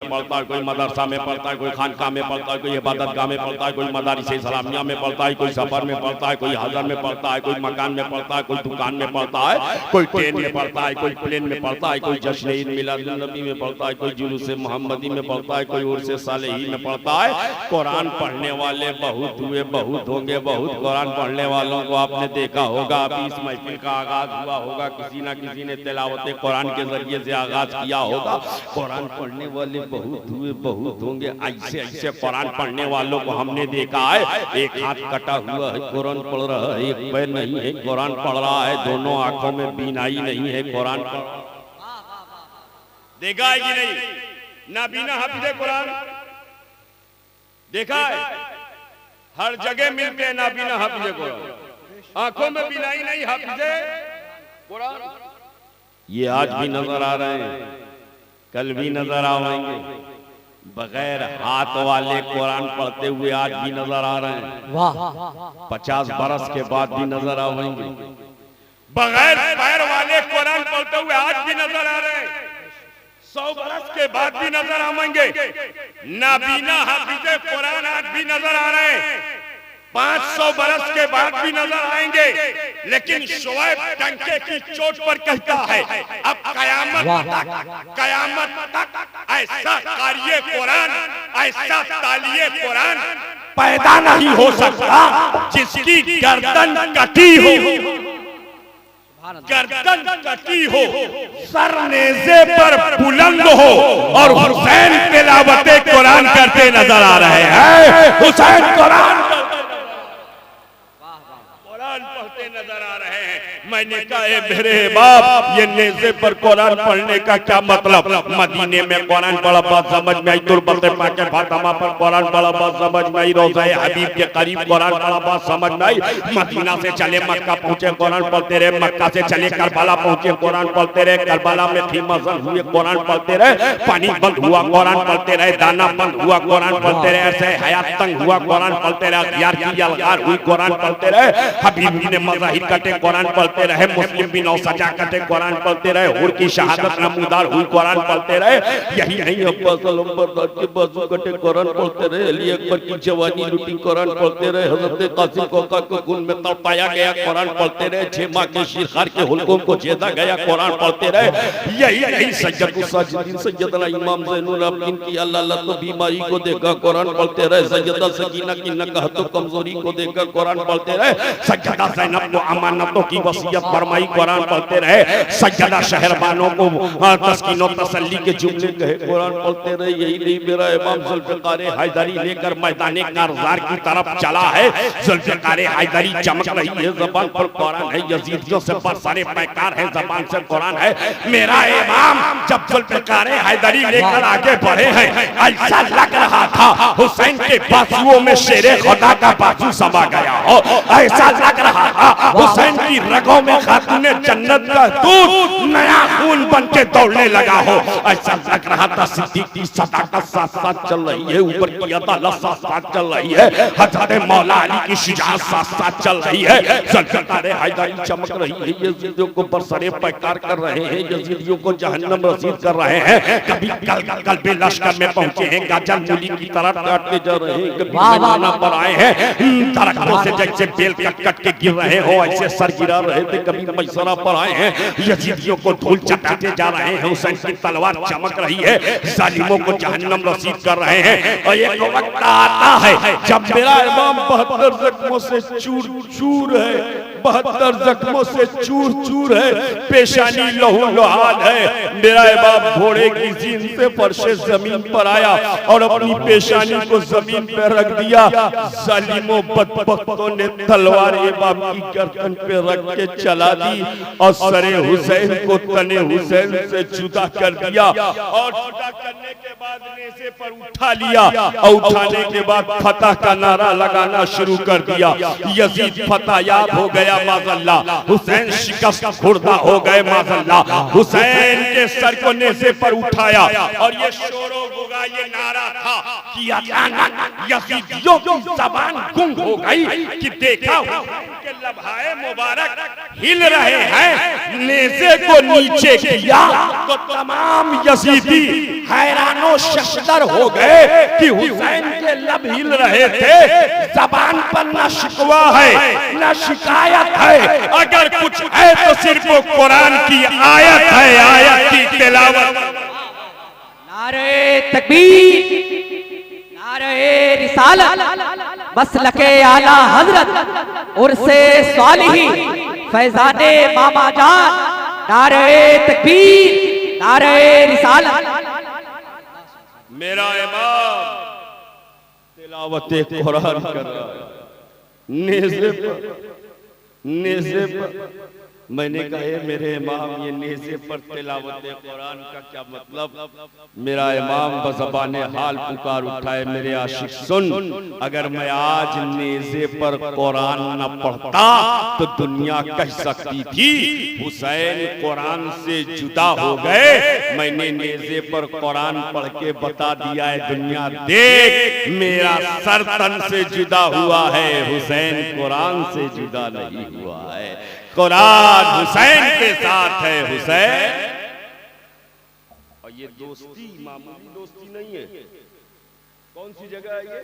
पढ़ता है, कोई मदरसा में पढ़ता है, कोई खानका में पढ़ता है, कोई इबादत गाह में पढ़ता है, कोई मदारिस इस्लामिया में पढ़ता है, कोई सफर में पढ़ता है, कोई हजर में पढ़ता है, कोई मकान में पढ़ता है, कोई दुकान में पढ़ता है, कोई ट्रेन में पढ़ता है, कोई प्लेन में पढ़ता है, कोई जश्न ईद मिलाद नबी में पढ़ता है, कोई जुलूस मोहम्मदी में पढ़ता है, कोई उर्स सालेही में पढ़ता है। कुरान पढ़ने वाले बहुत हुए, बहुत होंगे। बहुत कुरान पढ़ने वालों को आपने देखा होगा। अभी इस महफिल का आगाज हुआ होगा, किसी ना किसी ने तिलावत कुरान के जरिए से आगाज किया होगा। कुरान पढ़ने वाले बहुत हुए, बहुत होंगे। ऐसे ऐसे कुरान पढ़ने वालों को हमने देखा है, एक हाथ कटा हुआ है, कुरान पढ़ रहा है, एक पैर नहीं है, कुरान पढ़ रहा है, दोनों आंखों में बीनाई नहीं है, कुरान देखा है कि नहीं? नाबीना हाफिज़े कुरान देखा है, हर जगह मिलते हैं नाबीना हाफिज़े कुरान, आंखों में बीनाई नहीं हाफिज़े कुरान। ये आज भी नजर आ रहे हैं, कल भी नजर आएंगे। बगैर हाथ वाले कुरान पढ़ते हुए आज भी नजर आ रहे हैं। वाह, 50 बरस के बाद भी नजर आएंगे। बगैर पैर वाले कुरान पढ़ते हुए आज भी नजर आ रहे हैं, 100 बरस के बाद भी नजर आएंगे। नाबीना हाफिज़े कुरान आज भी नजर आ रहे हैं, 500 बरस के बाद भी नजर आएंगे। लेकिन शुएब डंके की चोट पर कहता है, अब कयामत तक ऐसा कारिए कुरान, ऐसा तालिए कुरान पैदा नहीं हो सकता जिसकी गर्दन कटी हो, गर्दन कटी हो, सर नेज़े पर बुलंद हो और हुसैन तिलावते कुरान करते नजर आ रहे हैं। हुसैन कुरान पढ़ते नजर आ रहे हैं। मैंने कहा मेरे बाप, ये नेज़े पर कुरान पढ़ने का क्या मतलब? मदीने में कुरान पढ़ा बात समझ में आई, तुरबते पाके फातिमा पर कुरान पढ़ा बात समझ में आई, रोज़ा हबीब के करीब कुरान पढ़ा बात समझ में आई। मदीना से चले मक्का पहुंचे कुरान पढ़ते रहे, मक्का से चले करबला पहुंचे कुरान पढ़ते रहे, करबला में खीमसन हुए कुरान पढ़ते रहे, पानी बंद हुआ कुरान पढ़ते रहे, दाना बंद हुआ कुरान पढ़ते रहे, ऐसे हयात तंग हुआ कुरान पढ़ते रहे, अखियार की अलगार हुई कुरान पढ़ते रहे, हबीब ने मज़ाहिर कटे कुरान पढ़ते रहे, मुस्लिम बिन सजा कटे कुरान पढ़ते रहे, हुर की शहादत नमूदार हुई कुरान पढ़ते रहे। यही नहीं अब्बास अलंबरदार के बाजू कटे कुरान पढ़ते रहे, अली अकबर की जवानी लुटी कुरान पढ़ते रहे, हजरत कासिम कोका को खून में तड़पाया गया कुरान पढ़ते रहे, 6 माह के शिरखार के हुल्कों को छेदा गया कुरान पढ़ते रहे। यही नहीं सज्जद साजिदीन सैयदना इमाम ज़ैनुल आबिदीन की अल्लाह तो बीमारी को देखा कुरान पढ़ते रहे, सैयदा सकीना की नकाहत कमजोरी को देखा कुरान पढ़ते रहे, सैयदा ज़ैनब को अमानतों की वसीयत फरमाई कुरान पढ़ते रहे, सैयदा शहरबानों को तस्कीन और तसल्ली के जुमले कहे कुरान पढ़ते रहे। यही नहीं मेरा इमाम जुल्फ़िकार हैदरी लेकर मैदान कारज़ार की तरफ चला है, जुल्फ़िकार हैदरी चमक रही है, ज़बान पर कुरान है, यज़ीदियों से बरसरे पैकार है, ज़बान से कुरान है। मेरा इमाम जब जुल्फ़िकार हैदरी लेकर आगे बढ़े हैं, ऐसा लग रहा था हुसैन के बाजुओं में शेरे खुदा का बाजू समा गया हो, ऐसा लग रहा था हुसैन की रगों में खातूने जन्नत का दूध नया खून बन के दौड़ने लगा हो, ऐसा लग रहा था सिद्दीक की सदाकत साथ साथ चल रही है, ऊपर की अदालत साथ साथ चल रही है, हज़रत मौला अली की शुजाअत साथ साथ चल रही है, जुल्फ़िकार हैदरी चमक रही है, यज़ीदियों को बरसरे पैकार कर रहे हैं, यज़ीदियों को जहन्नम रसीद कर रहे हैं। कभी कल्बे लश्कर में पहुंचे हैं, गाजर मूली की तरफ काटते जा रहे हैं, कभी मैदाना पर आए हैं, दरख्तों से जैसे बेल कट कट के गिर रहे हो ऐसे सर गिरा रहे थे, कभी मैसरा पर आए हैं, यज़ीदियों को धूल चटाते जा रहे हैं, हुसैन की तलवार चमक रही है, जालिमों को जहन्नम रसीद कर रहे हैं। और एक वक्त आता है जब मेरा इमाम 72 जख्मों से चूर चूर है, 72 जख्मों से चूर चूर है, पेशानी लहू लुहान है। मेरा इमाम घोड़े की जीन से फर्शे जमीन पर आया और अपनी पेशानी को जमीन पर रख दिया। जालिमों बदबख्तों ने तलवार इमाम की गर्दन पे रख के चला दी और सरे हुसैन को तने हुसैन से जुदा कर दिया और जुदा करने के बाद नेज़े पर उठा लिया और उठाने के बाद फतह का नारा लगाना शुरू कर दिया। यजीद फतह याब हो गया, गया माज़अल्लाह, हुसैन शिकस्त खुर्दा हो गए माज़अल्लाह। हुसैन के सर को नेज़े पर उठाया और ये शोरो गुगा ये नारा था कि अचानक यजीदियों की ज़बान गुंग हो गई कि देखा हुसैन के लबहाए मुबारक हिल रहे हैं। नेज़े को नीचे किया तो तमाम यजीदी हैरानो शशदर हो गए कि हुसैन के लब हिल रहे थे। ज़बान पर न शिकवा है न शिकायत है, अगर कुछ है तो सिर्फ वो कुरान की आयत है, आयत की तिलावत। नारे तकबीर, नारे रिसालत, मसलके आला हजरत उर्से सालिही फैजाने मामा जान। नारे तकबीर, नारे रिसालत। मेरा इमाम तिलावते कुरान कर रहा है नेज़े पर। मैंने कहा मेरे इमाम ये नेज़े पर तिलावते कुरान का क्या मतलब? मेरा इमाम बज़बाने हाल पुकार उठाए, मेरे आशिक सुन, अगर मैं आज नेज़े पर कुरान न पढ़ता तो दुनिया कह सकती थी हुसैन कुरान से जुदा हो गए। मैंने नेज़े पर कुरान पढ़ के बता दिया है दुनिया देख मेरा सर तन से जुदा हुआ है, हुसैन कुरान से जुदा नहीं हुआ है। कुरान हुसैन के साथ है। हुसैन और ये दोस्ती मामूली दोस्ती नहीं है। कौन सी जगह है ये?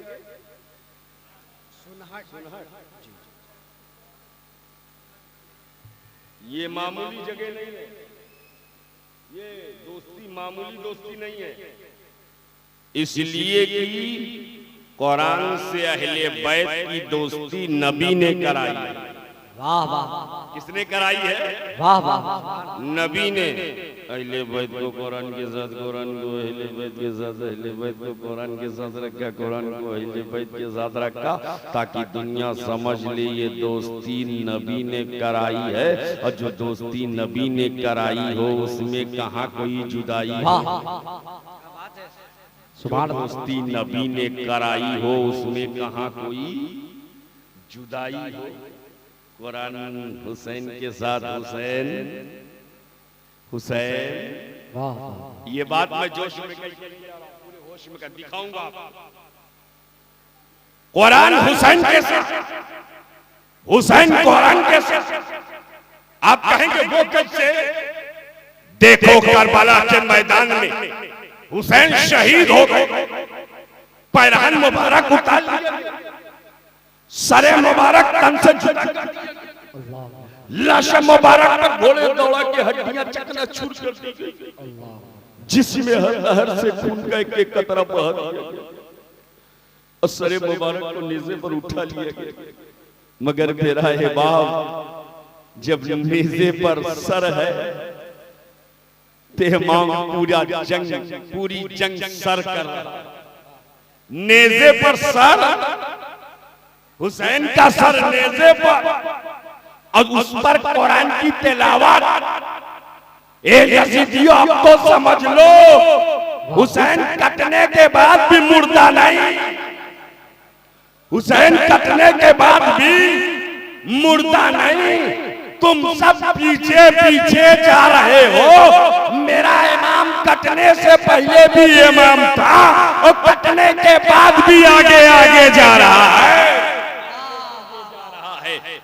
सुनहट। ये मामूली जगह नहीं है, ये दोस्ती मामूली दोस्ती नहीं है। इसलिए कि कुरान से अहले बैत की दोस्ती नबी ने कराई है। वाह वाह। किसने कराई है? वाह वाह। नबी ने अहले बैत को कुरान के साथ, कुरान को अहले बैत के साथ, अहले बैत को कुरान के साथ रखा, कुरान को अहले बैत के साथ रखा, ताकि दुनिया समझ ले ये दोस्ती नबी ने कराई है। और जो दोस्ती नबी ने कराई हो उसमें कहाँ कोई जुदाई हो। जो दोस्ती नबी ने कराई हो उसमें कहाँ कोई जुदाई हो। कुरान हुसैन के साथ, हुसैन। ये बात मैं जोश में पूरे होश में दिखाऊंगा आपको। कुरान हुसैन के साथ, हुसैन कुरान के साथ। आप कहेंगे वो कैसे? देखो करबला के मैदान में हुसैन शहीद हो गए, पैरहन मुबारक उतार लिया, सरे मुबारक तन से लाश मुबारक पर घोड़े दौड़ा के हड्डियां चकनाचूर कर दी गई, जिसमें हर से खून का एक कतरा बह दिया और सरे मुबारक को नेज़े पर उठा लिया गया। मगर मेरा है बाप, जब नेज़े पर सर है तेहमाम पूरी जंग सर कर रहा। नेज़े पर सर, हुसैन का सर नेज़े पर और उस पर कुरान की तिलावत। यजीदियों अब तो समझ लो हुसैन कटने के बाद भी मुर्दा नहीं, हुसैन कटने के बाद भी मुर्दा नहीं। तुम सब पीछे पीछे जा रहे हो। मेरा इमाम कटने से पहले भी इमाम था और कटने के बाद भी आगे आगे जा रहा है।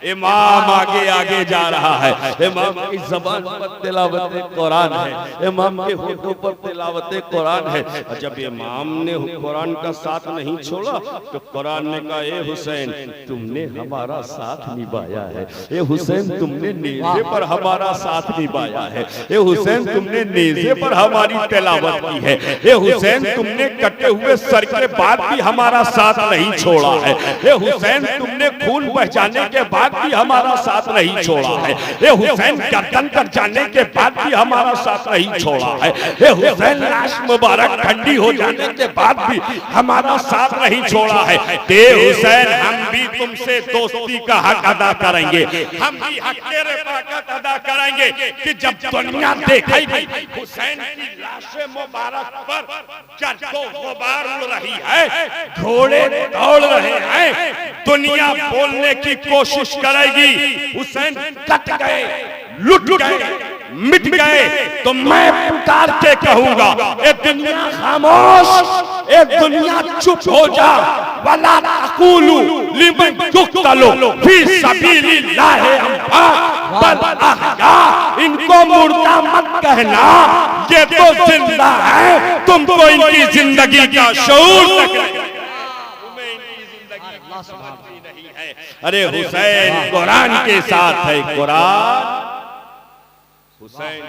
इमाम आगे आगे जा रहा है। इमाम की ज़बान पर तिलावत कुरान है, इमाम के होठों पर तिलावत कुरान है। और जब इमाम ने कुरान का साथ नहीं छोड़ा तो कुरान ने कहा ए हुसैन तुमने हमारा साथ निभाया है, ए हुसैन तुमने नेज़े पर हमारा साथ निभाया है, ए हुसैन तुमने नेज़े पर हमारी तिलावत की है, ए हुसैन तुमने कटे हुए सर के बाद भी हमारा साथ नहीं छोड़ा है, ए हुसैन तुमने खून बचाने के बाद भी हमारा साथ नहीं छोड़ा है, ए हुसैन गर्दन पर जाने के बाद भी हमारा साथ नहीं छोड़ा है, ए हुसैन लाश मुबारक ठंडी हो जाने के बाद भी हमारा साथ नहीं छोड़ा है। ते हुसैन हम भी तुमसे दोस्ती का हक अदा करेंगे, हम भी हक तेरे ताकत अदा करेंगे कि जब दुनिया देखेगी हुसैन की लाश मुबारक पर गर्दो गुबार उड़ रही है, घोड़े दौड़ रहे हैं, दुनिया बोलने की कोशिश करेगी, हुसैन कट गए, लुट गए, मिट गए, तो मैं पुकार के कहूंगा, ए दुनिया खामोश, ए दुनिया चुप हो जा, वला तक़ूलू लिमन युक़्तलू फी सबीलिल्लाह अम्वा बल अहया, इनको मुर्दा मत कहना, ये तो जिंदा है, तुमको इनकी जिंदगी का शऊर तक तुम्हें इनकी जिंदगी की समझ भी नहीं है। अरे हुसैन कुरान के साथ है, कुरान हुसैन,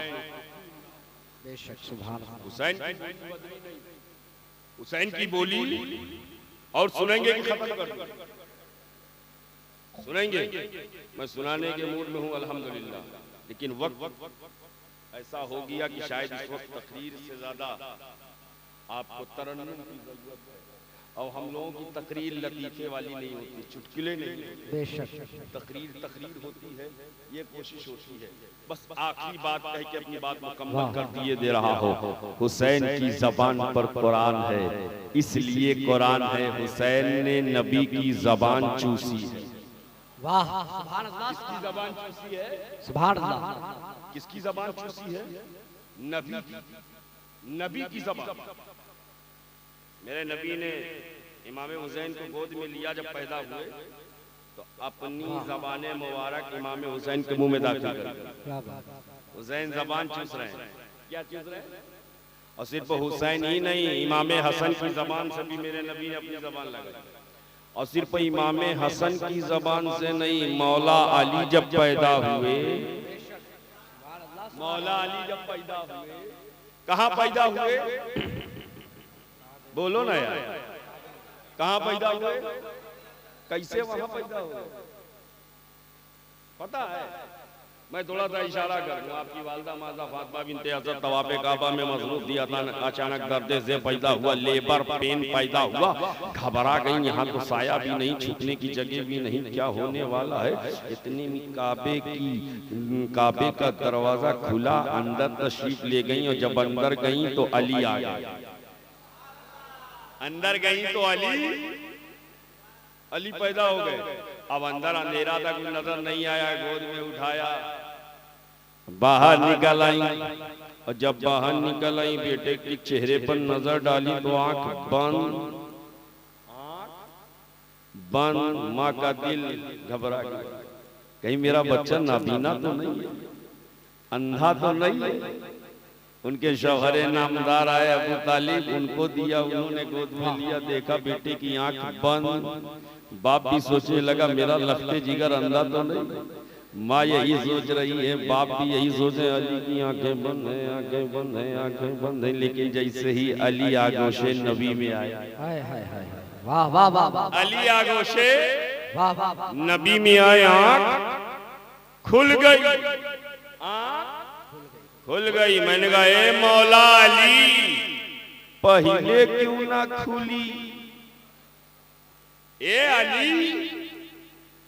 बेशक सुभान अल्लाह। हुसैन हुसैन की बोली और सुनेंगे कि खत्म कर दूं? सुनेंगे? मैं सुनाने के मूड में हूं अल्हम्दुलिल्लाह, लेकिन वक्त ऐसा हो गया कि शायद इस वक्त तकरीर से ज्यादा आपको तरन्नुम की जरूरत है। और हम लोगों की तकरीर लतीफे वाली नहीं होती, चुटकुले नहीं होते, बेशक तकरीर होती है, ये कोशिश होती है बस आखिरी बात कह के अपनी बात मुकम्मल कर दिए दे रहा हो। हुसैन की जबान पर कुरान है, इसलिए कुरान है, हुसैन ने नबी की जबान चूसी है। वाह सुभान अल्लाह। किसकी जबान चूसी है? सुभान अल्लाह। किसकी जबान चूसी है? नबी की जबान। मेरे नबी ने इमाम हुसैन को गोद में लिया जब पैदा हुए, तो अपनी ज़बान मुबारक इमाम हुसैन के मुंह में दाखिल कर दी। हुसैन ज़बान चूस रहे हैं, क्या चूस रहे हैं? और सिर्फ हुसैन ही नहीं, इमाम हसन की ज़बान से भी मेरे नबी ने अपनी ज़बान लगाई। और सिर्फ इमाम हसन की ज़बान से नहीं, मौला अली जब पैदा हुए, मौला अली जब पैदा हुए, कहाँ पैदा हुए? बोलो ना यार, कहाँ पैदा हुए? कैसे वहां पैदा हुए? पता है? मैं थोड़ा सा इशारा कर दूं, आपकी वालदा माजा फातिमा बिनते हज़रत तवाफ़े काबा में मसरूफ दिया था, अचानक दर्द से पैदा हुआ, लेबर पेन पैदा हुआ, घबरा गई, यहाँ तो साया भी नहीं, छुपने की जगह भी नहीं, क्या होने वाला है? इतनी में काबे का दरवाजा खुला, अंदर तशरीफ ले गई, और जब अंदर गई तो अली आ गया। अंदर गई तो अली पैदा हो गए। अब अंदर अंधेरा था, कुछ नजर नहीं आया, गोद में उठाया, बाहर निकल आई, और जब बाहर निकल आई, बेटे के चेहरे पर नजर डाली तो आंख बंद, माँ का दिल घबरा गया, कहीं मेरा बच्चा नाबीना तो नहीं है, अंधा तो नहीं है। उनके शौहरे नामदार आए अबू तालिब, उनको दिया, उन्होंने गोद में लिया, देखा बेटे की आंख बंद। बाप भी सोचने लगा मेरा लखते जिगर अंधा तो नहीं, माँ यही सोच रही है, बाप भी यही सोचे, अली की आंखें बंद है, आंखें बंद है, आंखें बंद है। लेकिन जैसे ही अली आगोशे नबी में आया, वाह वाह वाह, अली आगोशे वाह वाह, नबी में आए, आंख खुल गई, खुल गई। मैंने कहा ए मौला अली, पहले क्यों ना खुली? ए अली,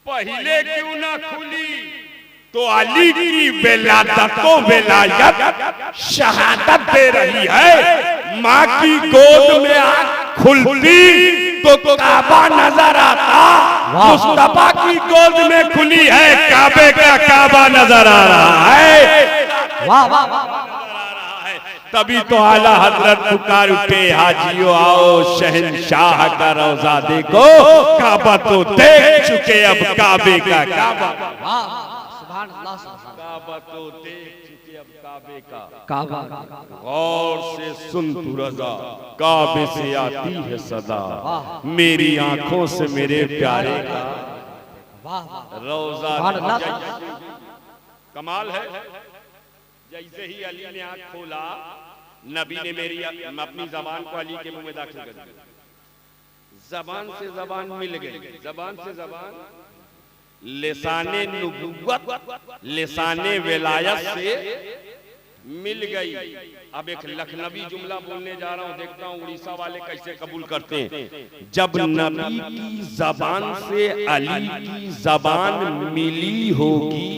पहले क्यों ना खुली? तो अली की विलादत विलायत शहादत दे रही है। माँ की गोद में आंख खुलती तो काबा नजर आता, मुस्तफा की गोद में खुली है, काबे का काबा नजर आ रहा है। वाह वाह वाह, तभी तो आला हजरत पुकार उठे, हाजियो आओ शहंशाह का रोजा देखो, काबा तो देख चुके अब काबे का काबा। सुभान अल्लाह, काबा तो देख चुके अब काबे का काबा। गौर से सुन तू रजा, काबे से आती है सदा, मेरी आंखों से मेरे प्यारे का रोजा। कमाल है, जैसे ही अली ने आंख खोला, नबी ने मेरी अपनी जबान को अली के मुंह में दाखिल कर दिया। जबान से जबान मिल गई, जबान से जबान, लिसाने नुबुव्वत, लिसाने विलायत से मिल गई। अब एक लखनवी जुमला बोलने जा रहा हूं, देखता हूं उड़ीसा वाले कैसे कबूल करते हैं। जब नबी की जबान से अली की जबान मिली होगी,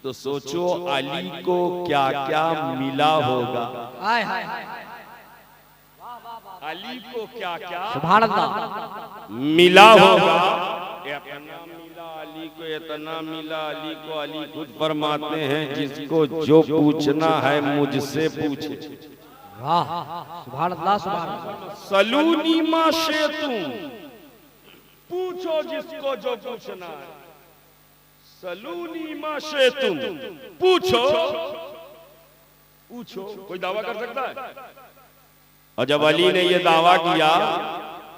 तो सोचो अली को क्या क्या मिला होगा। अली को क्या क्या सुभान अल्लाह मिला होगा। इतना मिला अली को, इतना मिला अली को, अली खुद फरमाते हैं जिसको जो पूछना है मुझसे पूछे। वाह सुभान अल्लाह सुभान अल्लाह। सलूनी मा शेतुम, पूछो जिसको जो पूछना है। सलूनी मा शेतुम, पूछो पूछो। कोई दावा कर सकता है? और जब अली ने ये दावा किया,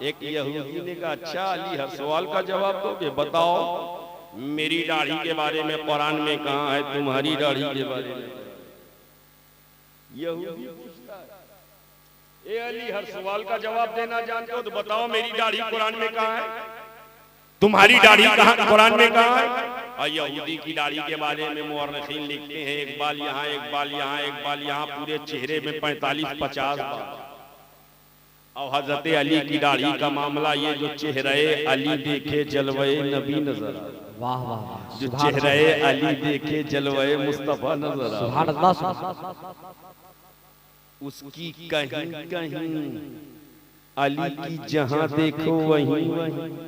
एक यहूदी ने कहा अच्छा अली हर सवाल का जवाब दोगे, बताओ मेरी दाढ़ी के बारे में कुरान में कहा है, तुम्हारी दाढ़ी के बारे में। यहूदी पूछता है ए अली हर सवाल का जवाब देना जानते हो तो बताओ मेरी दाढ़ी कुरान में कहा है, तुम्हारी दाढ़ी कहाँ कुरान में कहा है? और यहूदी की दाढ़ी के बारे में मुअर्रिखीन लिखते हैं एक बाल यहाँ एक बाल यहाँ एक बाल यहाँ, पूरे चेहरे में 45-50 बाल। और हजरत अली की दाढ़ी का मामला ये, जो चेहरे अली देखे जलवे नबी नजर आए। वाह वाह। जो चेहरे अली देखे जलवे मुस्तफा नजर आए। सुभान अल्लाह सुभान अल्लाह। उसकी कहीं कहीं अली की जहां देखो वहीं वहीं।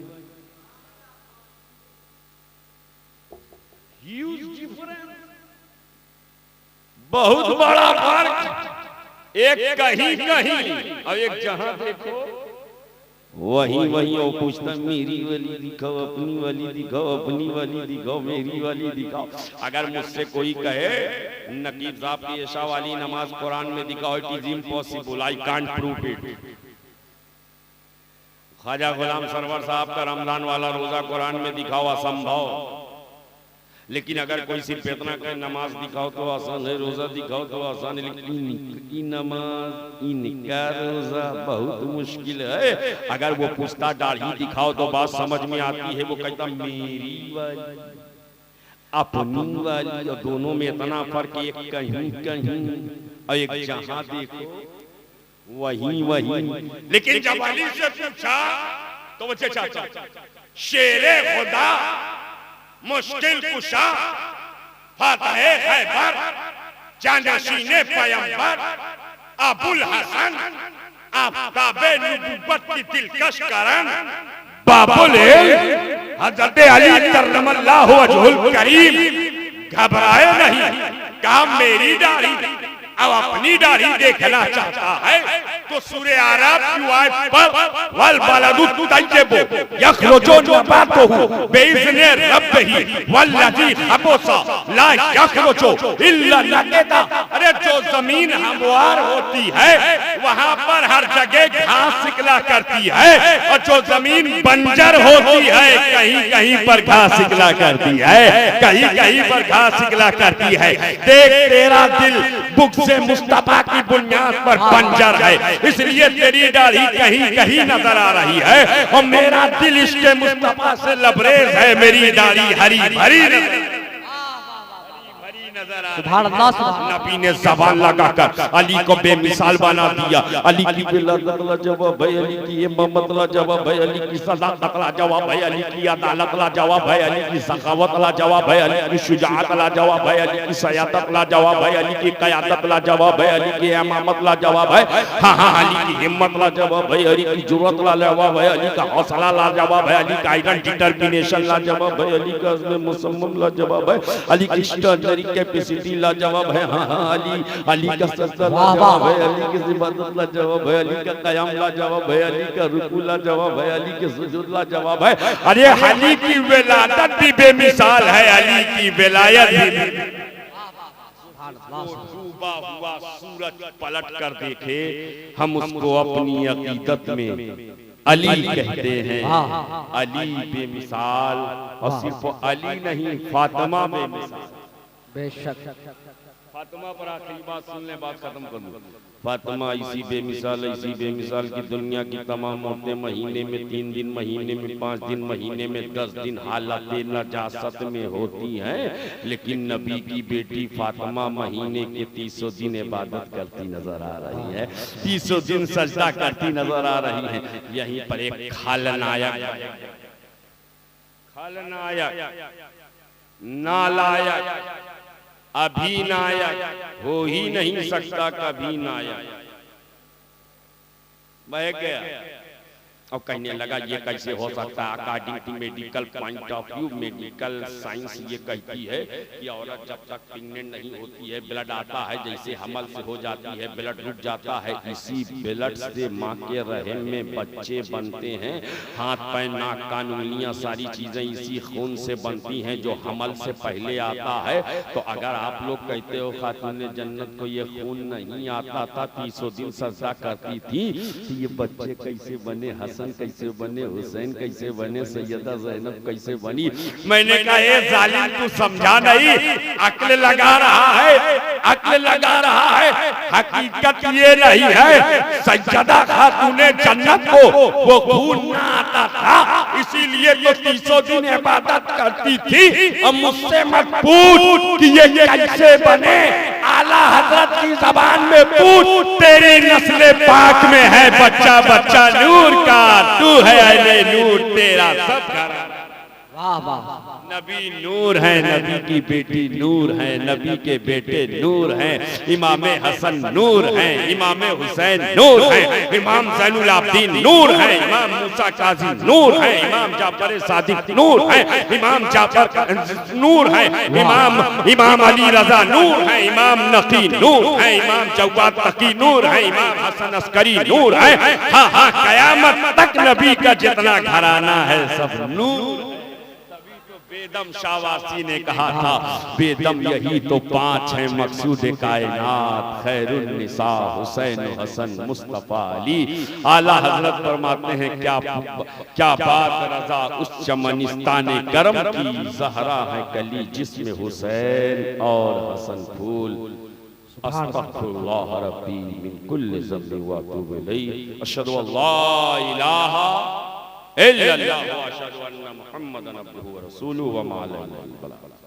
बहुत बड़ा फर्क, एक कहीं कहीं और एक जहां देखो वहीं वहीं। और पूछता मेरी वाली दिखाओ, अपनी वाली दिखाओ, अपनी वाली दिखाओ, मेरी वाली दिखाओ। अगर मुझसे कोई कहे नकीब साहब की ऐशा वाली नमाज कुरान में दिखाओ, it is impossible, I can't prove it. Khwaja Ghulam Sarwar Sahab का रमजान वाला रोजा कुरान में दिखाओ, असंभव। लेकिन अगर कोई सिर्फ इतना कहे नमाज दिखाओ तो आसान है, रोजा दिखाओ तो आसान है, लेकिन नमाज इनका रोजा बहुत मुश्किल है। अगर वो पूछता दाढ़ी दिखाओ तो बात समझ में आती है, वो कहता मेरी वाली अपनी वाली। और दोनों में इतना फर्क, एक कहीं कहीं और एक जहां देखो वहीं वहीं। लेकिन जब अली से पूछा तो वो चाचा शेरे खुदा मुश्किल कुशा फातहे खैबर जानशीने पैगंबर अबुल हसन आफ्ताबे नबुव्वत की दिलकश करन बाबुल हजरत अली करमल्लाहु वजहुल करीम घबराए नहीं। कहा मेरी दाढ़ी अब अपनी दाढ़ी देखना चाहता है तो सूरे आराफ की आयत पर वल बलदु तय्यबु यखरुजु नबातुहु बिइज़्नि रब्बिही वल्लज़ी खबुसा ला यखरुजु इल्ला नकिदा। अरे जो जमीन हमवार होती है वहां पर हर जगह घास निकला करती है, और जो जमीन बंजर होती है कहीं कहीं पर घास निकला करती है, कहीं कहीं पर घास निकला करती है। देख तेरा दिल बुक से मुस्तफा की बुनियाद पर बंजर है, इसलिए तेरी दाढ़ी कहीं कहीं नजर आ रही है, और मेरा दिल इश्क़ मुस्तफा से लबरेज है, मेरी दाढ़ी हरी भरी नजर आ सुभान अल्लाह सुभान। नबी ने ज़बान लगाकर अली को बेमिसाल बना दिया। अली की बिलादत जवाब है, अली की इमामत ला जवाब है, अली की सदाकत ला जवाब है, अली की अदालत ला जवाब है, अली की सखावत ला जवाब है, अली की शुजाअत ला जवाब है, अली की सयादत ला जवाब है, अली की क़यादत ला जवाब है, अली की इमामत ला जवाब है, हाँ हाँ अली की हिम्मत ला जवाब है, अली की जुर्रत ला जवाब है, अली का हौसला ला जवाब है, अली का आइडन डिटर्मिनेशन ला जवाब है, अली का अज़्म मुसम्मम ला जवाब है, अली की स्ट्रेटजी कैपेसिटी ला जवाब है, हाँ हाँ अली अली का सजदा ला जवाब है, अली की इबादत ला जवाब है, अली का क़याम ला जवाब है, अली का रुकू ला जवाब है, अली के सुजूद ला जवाब है। अरे अली की विलादत भी बेमिसाल है, अली की विलायत भी। डूबा हुआ सूरज पलट कर देखे हम उसको अपनी अकीदत में अली कहते हैं। अली बेमिसाल, और सिर्फ अली नहीं फातिमा बेमिसाल। बेशक। फातिमा पर आखिरी बात सुन ले, बात खत्म कर दूं। फातिमा इसी बेमिसाल की दुनिया की तमाम औरतें महीने में 3 दिन, महीने में 5 दिन, महीने में 10 दिन हालत नजासत में होती हैं, लेकिन नबी की बेटी फातिमा महीने के 300 दिन इबादत करती नजर आ रही है, 300 दिन सजदा करती नजर आ रही है। यहीं पर एक खलनायक नालायक अभी नायक हो ही नहीं सकता, कभी नायक बह गया। और कहने लगा ये कैसे हो सकता है, according to medical point of view, medical science ये कहती है कि औरत जब तक प्रेग्नेंट नहीं होती है, ब्लड आता है, जैसे हमल से हो जाती है ब्लड रुक जाता है, इसी ब्लड से माँ के रहम में बच्चे बनते हैं। हाथ पैर नाक कान उंगलियां सारी चीजें इसी खून से बनती हैं जो हमल से पहले आता है। तो अगर आप लोग कहते हो खातून जन्नत को ये खून नहीं आता था, 300 दिन सजदा करती थी, तो ये बच्चे कैसे बने, हसन कैसे बने, हुसैन कैसे बने, सैयदा ज़ैनब कैसे बनी? मैंने कहा ये जालिम तू समझा नहीं, अक्ल लगा रहा है, अक्ल लगा रहा है। हकीकत ये नहीं है सैयदा खातूने जन्नत को वो खून ना आता था, इसीलिए तो 300 दिन इबादत करती थी। अब मुझसे मत पूछ कि ये कैसे बने, आला हजरत की जबान में पूछ, तेरी नस्ल पाक में है बच्चा बच्चा नूर का, तू है अहले नूर, तेरा सब घराना। वाह वाह, नबी नूर है, नबी की बेटी नूर है, नबी के बेटे नूर हैं, इमाम हसन नूर हैं, इमाम हुसैन नूर हैं, इमाम ज़ैनुल आबिदीन नूर हैं, इमाम मूसा काज़ी नूर हैं, इमाम जाफर सादिक नूर हैं, इमाम जाफर नूर हैं, इमाम अली रजा नूर हैं, इमाम नकी नूर हैं, इमाम जवाद तकी नूर हैं, इमाम हसन अस्करी नूर हैं। हाँ हाँ, कयामत तक नबी का जितना घराना है सब नूर। बेदम शाहवासी ने कहा था, बेदम यही तो 5 हैं मकसूद कायनात, खैरुन निसा हुसैन हसन मुस्तफा अली। आला हजरत फरमाते हैं क्या बात रजा उस चमनिस्तान गरम की, ज़हरा है कली जिसमें हुसैन और हसन फूल। अस्तगफिरुल्लाह रब्बी मिन कुल्लि ज़ंबि व अतूबु इलैहि, अशहदु अल्ला इलाहा इल्लल्लाह व अशहदु अन्ना मुहम्मदन अब्दुहु व रसूलुहु व मा अलैहि।